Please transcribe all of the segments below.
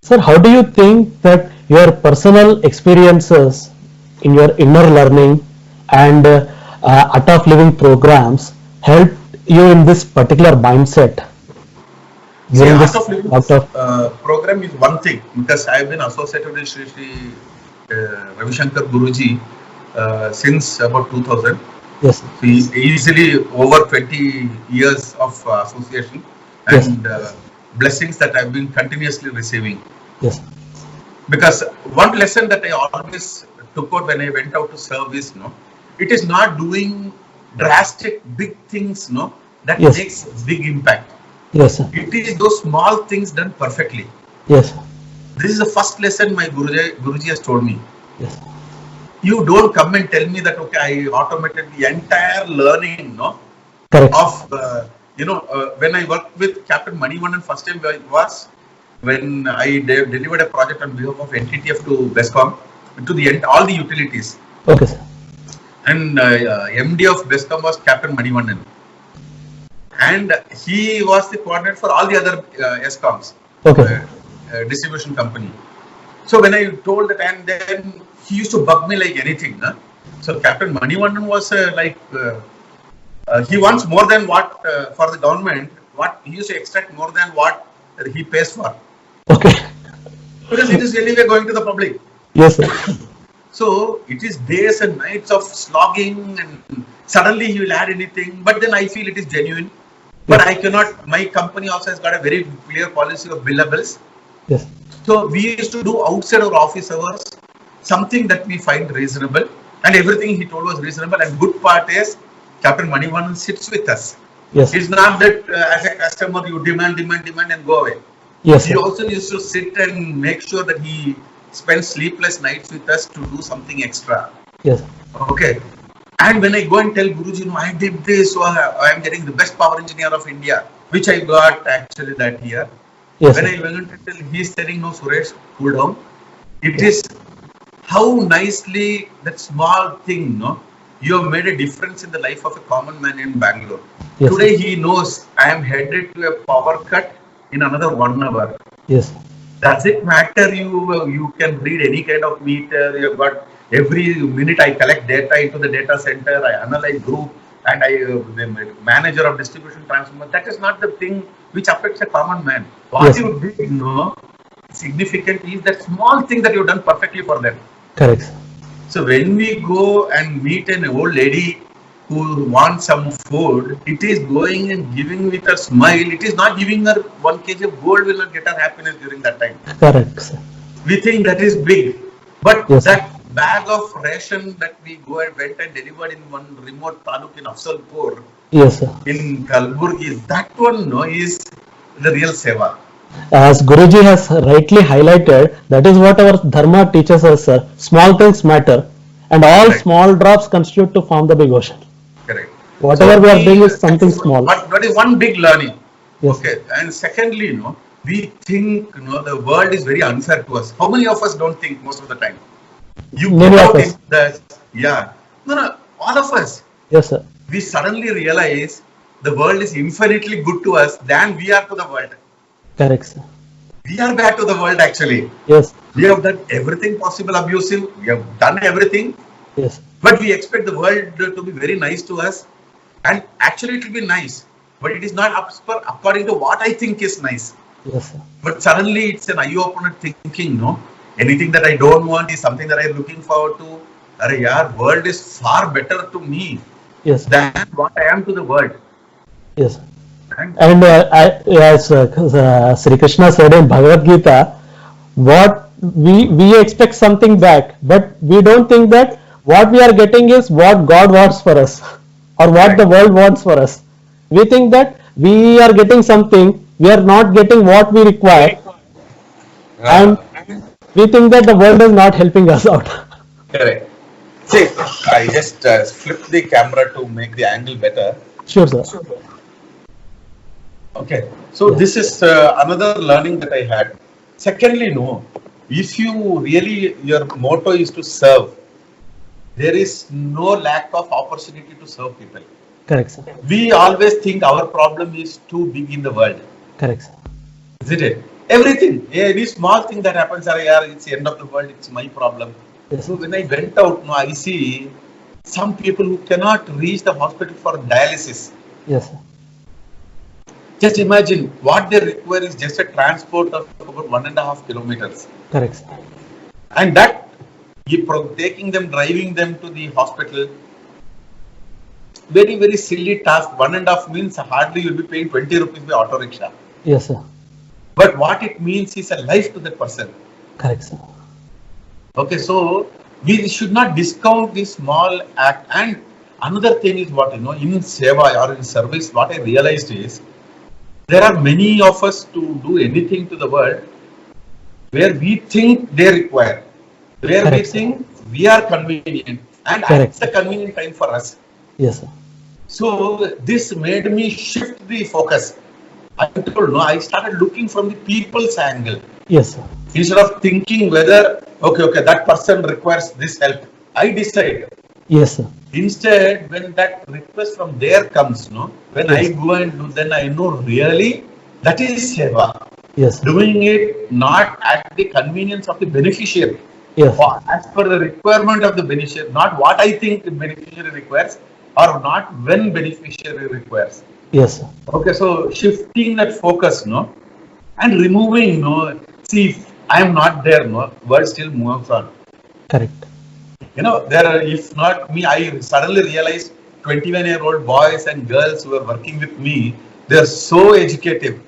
Sir, how do you think that your personal experiences in your inner learning and Art of Living programs helped you in this particular mindset See, during Art this of Living Art of program is one thing, because I have been associated with Sri Ravi Shankar Guruji since about 2000. yes, So easily over 20 years of association yes, and blessings that I've been continuously receiving. yes, Because one lesson that I always took out when I went out to service, no, it is not doing drastic big things, no, that yes, makes big impact. yes, sir. It is those small things done perfectly. Yes, This is the first lesson my Guruji has told me. yes, You don't come and tell me that okay, I automated the entire learning, no, correct, sir. of when I worked with Captain Manivannan first time was when I delivered a project on behalf of NTTF to BESCOM to the end all the utilities, Okay, sir. and MD of BESCOM was Captain Manivannan, and he was the coordinator for all the other ESCOMs, Okay, sir. distribution company. So when I told that, and then he used to bug me like anything. Huh? So Captain Manivannan was he wants more than what for the government. What he used to extract more than what he pays for, Okay, because it is anyway going to the public. yes, sir. So it is days and nights of slogging, and suddenly he will add anything. But then I feel it is genuine. But Yes. I cannot. My company also has got a very clear policy of billables. Yes, So we used to do outside our office hours something that we find reasonable, and everything he told was reasonable. And good part is Captain Manivannan sits with us. yes, It's not that as a customer you demand and go away. yes, He sir. also used to sit and make sure that he spends sleepless nights with us to do something extra. Yes, Okay. And when I go and tell Guruji, no, I did this, so I am getting the best power engineer of India, which I got actually that year. yes, When sir. I went to tell, he is telling, no, Suresh, cool down. It is how nicely that small thing, no, you have made a difference in the life of a common man in Bangalore. Yes, sir. Today he knows I am headed to a power cut in another 1 hour. Yes, Does it matter? You can read any kind of meter. You've got every minute I collect data into the data center. I analyze group, and I the manager of distribution transformer. That is not the thing which affects a common man. What Yes. you did, significant is that small thing that you've done perfectly for them. correct, sir. So when we go and meet an old lady who wants some food, it is going and giving with a smile. It is not giving her 1 kg of gold will not get her happiness during that time. Correct, sir. We think that is big, but Yes, that bag of ration that we went and delivered in one remote taluk in Afzalpur Yes, sir. in Kalburgi, that one is the real seva. As Guruji has rightly highlighted, that is what our Dharma teaches us, sir. Small things matter, and all Right. small drops constitute to form the big ocean. Correct. Whatever we are doing is something small. That is one big learning. Yes. Okay. And secondly, we think the world is very unfair to us. How many of us don't think most of the time? You Many get of out us. in the no, all of us. Yes, sir. We suddenly realize the world is infinitely good to us than we are to the world. Correct, sir. We are bad to the world actually. Yes, We have done everything possible abusive. We have done everything, yes, but we expect the world to be very nice to us. And actually, it will be nice, but it is not according to what I think is nice. yes, sir. But suddenly, it's an eye-opener thinking. No, anything that I don't want is something that I'm looking forward to. Arey yaar, world is far better to me Yes, than what I am to the world. yes. And And as Sri Krishna said in Bhagavad Gita, what we expect something back, but we don't think that what we are getting is what God wants for us, or what Right. the world wants for us. We think that we are getting something, we are not getting what we require, and we think that the world is not helping us out. correct. See, I just flipped the camera to make the angle better. Sure, sir. Okay, so this is another learning that I had. Secondly, if you really, your motto is to serve, there is no lack of opportunity to serve people. Correct, sir. We always think our problem is too big in the world, Correct, sir. isn't it? Everything, any small thing that happens, it's the end of the world, it's my problem. Yes. So when I went out, I see some people who cannot reach the hospital for dialysis. Yes, sir. Just imagine what they require is just a transport of about 1.5 kilometers. Correct, sir. And that, taking them, driving them to the hospital, very, very silly task. 1.5 means hardly you'll be paying 20 rupees by auto rickshaw. Yes, sir. But what it means is a life to that person. Correct, sir. Okay, so we should not discount this small act. And another thing is what, in seva or in service, what I realized is there are many of us to do anything to the world where we think they require, where Correct, we sir. think we are convenient, and Correct. it's a convenient time for us. Yes, sir. So this made me shift the focus. I told no, I started looking from the people's angle. Yes, sir. Instead of thinking whether, okay, that person requires this help, I decide. Yes, sir. Instead, when that request from there comes, when I go and do, then I know really that is seva. Yes, sir. Doing it not at the convenience of the beneficiary, Yes, or as per the requirement of the beneficiary, not what I think the beneficiary requires, or not when beneficiary requires. yes, sir. Okay, so shifting that focus, and removing, see, if I am not there, world still moves on. Correct. If not me, I suddenly realized 21-year-old boys and girls who are working with me, they are so educative.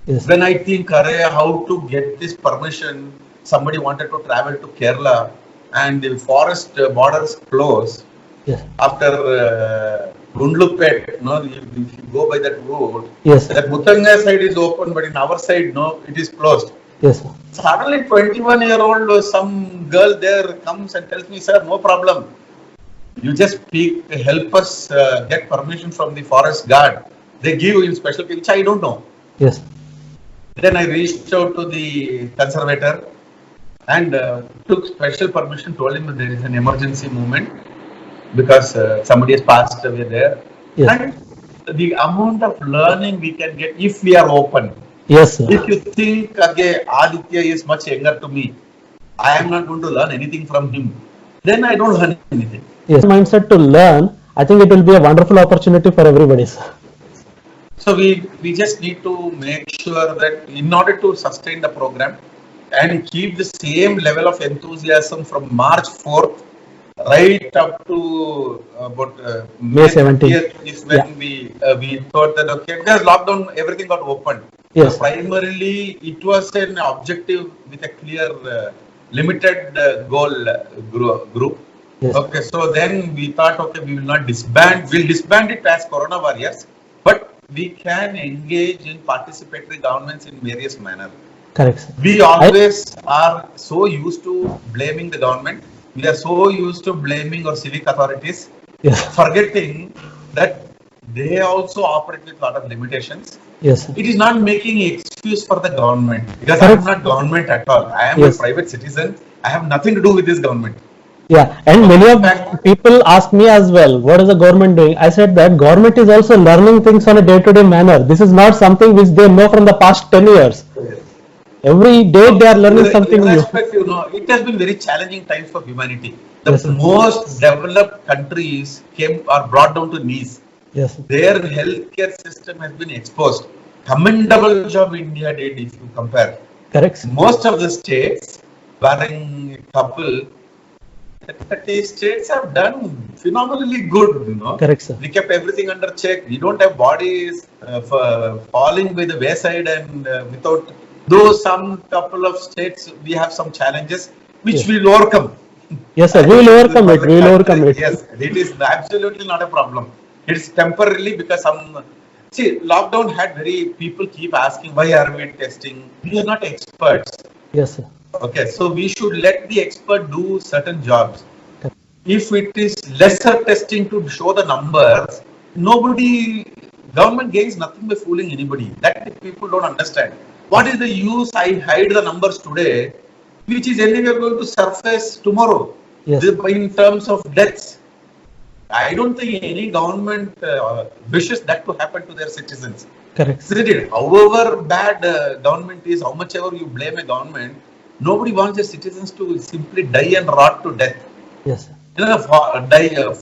Yes. When I think, how to get this permission, somebody wanted to travel to Kerala and the forest borders closed. Yes. After Gundlupet, if you go by that road, Yes, sir. that Muthanga side is open, but in our side, it is closed. Yes, sir. Suddenly, 21-year-old, some girl there comes and tells me, sir, no problem. You just speak, help us get permission from the forest guard. They give in special case, which I don't know. Yes. Then I reached out to the conservator and took special permission, told him that there is an emergency movement because somebody has passed away there. Yes. And the amount of learning we can get if we are open. Yes, sir. If you think, okay, Aditya is much younger to me, I am not going to learn anything from him, then I don't learn anything. Yes. Mindset to learn, I think it will be a wonderful opportunity for everybody, sir. So we just need to make sure that in order to sustain the program and keep the same level of enthusiasm from March 4th right up to about May 17th is when we thought that okay, because lockdown everything got opened. Yes. So primarily it was an objective with a clear limited goal group. Yes. Okay, so then we thought, okay, we will not disband. We'll disband it as Corona Warriors, but we can engage in participatory governments in various manner. Correct, sir. We always are so used to blaming the government. We are so used to blaming our civic authorities, Yes. forgetting that they also operate with a lot of limitations. Yes, sir. It is not making excuse for the government because Correct. I am not government at all. I am Yes. a private citizen. I have nothing to do with this government. Yeah, and many of people ask me as well, what is the government doing? I said that government is also learning things on a day-to-day manner. This is not something which they know from the past 10 years. Every day they are learning something new. It has been very challenging times for humanity. The Yes, sir. most developed countries are brought down to knees. Yes, Their healthcare system has been exposed. Commendable job India did if you compare. correct. Most of the states, barring a couple, 30 states have done phenomenally good. Correct, sir. We kept everything under check. We don't have bodies falling by the wayside and without. Though some couple of states we have some challenges which Yes. we will overcome. Yes, sir. We will overcome it. We will overcome it. Yes, it is absolutely not a problem. It's temporarily because lockdown had people keep asking why are we testing? We are not experts. Yes, sir. Okay, so we should let the expert do certain jobs. Correct. If it is lesser testing to show the numbers, government gains nothing by fooling anybody. That the people don't understand. What is the use I hide the numbers today, which is anyway going to surface tomorrow? Yes. In terms of deaths. I don't think any government wishes that to happen to their citizens. Correct. Isn't it? However bad government is, how much ever you blame a government, nobody wants their citizens to simply die and rot to death. Yes, sir.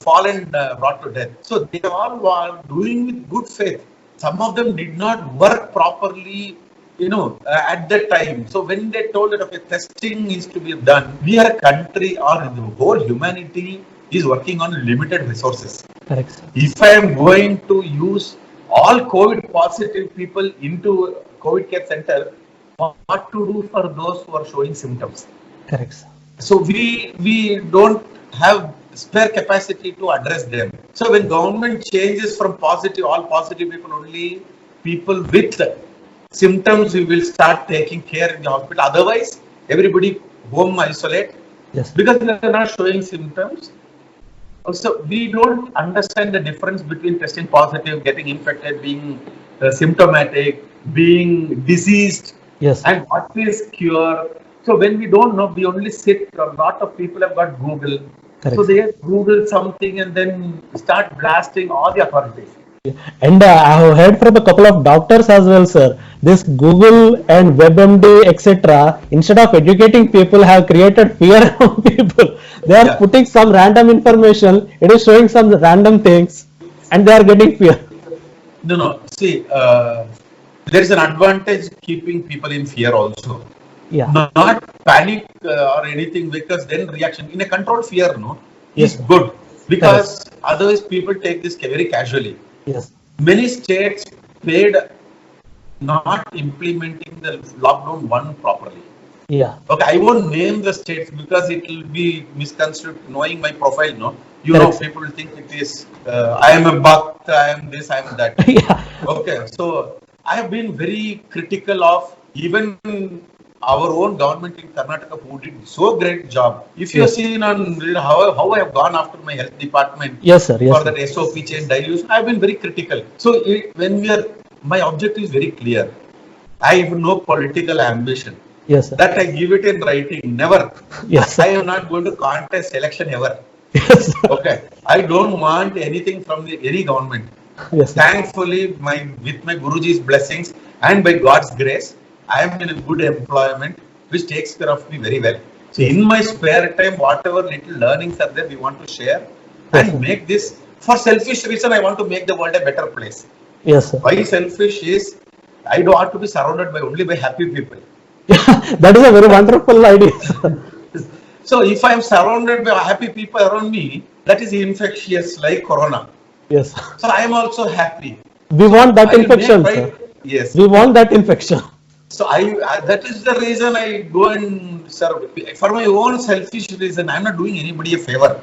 Fall and rot to death. So they all are doing with good faith. Some of them did not work properly, at that time. So when they told that okay, testing is to be done, we are a country or the whole humanity is working on limited resources. Correct, sir. If I am going to use all COVID positive people into COVID care center, what to do for those who are showing symptoms? Correct, sir. So we don't have spare capacity to address them. So when government changes from positive, all positive people only, people with symptoms, we will start taking care in the hospital. Otherwise, everybody home isolate. Yes. Because they are not showing symptoms. Also, we don't understand the difference between testing positive, getting infected, being symptomatic, being diseased, Yes. and what is cure. So when we don't know, we only sit. A lot of people have got Google. Correct. So they Google something and then start blasting all the authorities. And I have heard from a couple of doctors as well, sir. This Google and WebMD, etc., instead of educating people, have created fear among people. They are Yeah. putting some random information. It is showing some random things, and they are getting fear. No. See, there is an advantage keeping people in fear also. Yeah. Not panic or anything, because then reaction in a controlled fear, Yes, is sir. good, because otherwise people take this very casually. Yes. Many states paid not implementing the lockdown one properly. Yeah. Okay, I won't name the states because it will be misconstrued. Knowing my profile, Correct. people will think it is I am a buck, I am this, I am that. Yeah. Okay, so I have been very critical of even our own government in Karnataka, who did so great job. If you have Yes. seen on how I have gone after my health department Yes, sir. Yes, for sir. that SOP chain dilution, I have been very critical. So when my objective is very clear. I have no political ambition. Yes, sir. That I give it in writing. Never. Yes, I sir. am not going to contest election ever. Yes, sir. Okay. I don't want anything from any government. Yes, sir. Thankfully, with my Guruji's blessings and by God's grace, I am in a good employment which takes care of me very well. So in my spare time, whatever little learnings are there, we want to share and sir. make this, for selfish reason, I want to make the world a better place. Yes, sir. Why selfish is, I don't want to be surrounded by only by happy people. That is a very wonderful idea, sir. So if I am surrounded by happy people around me, that is infectious like corona. Yes. So I am also happy. We want that I will infection, make sir. Yes. We want that infection. So that is the reason I go and serve. For my own selfish reason, I am not doing anybody a favor.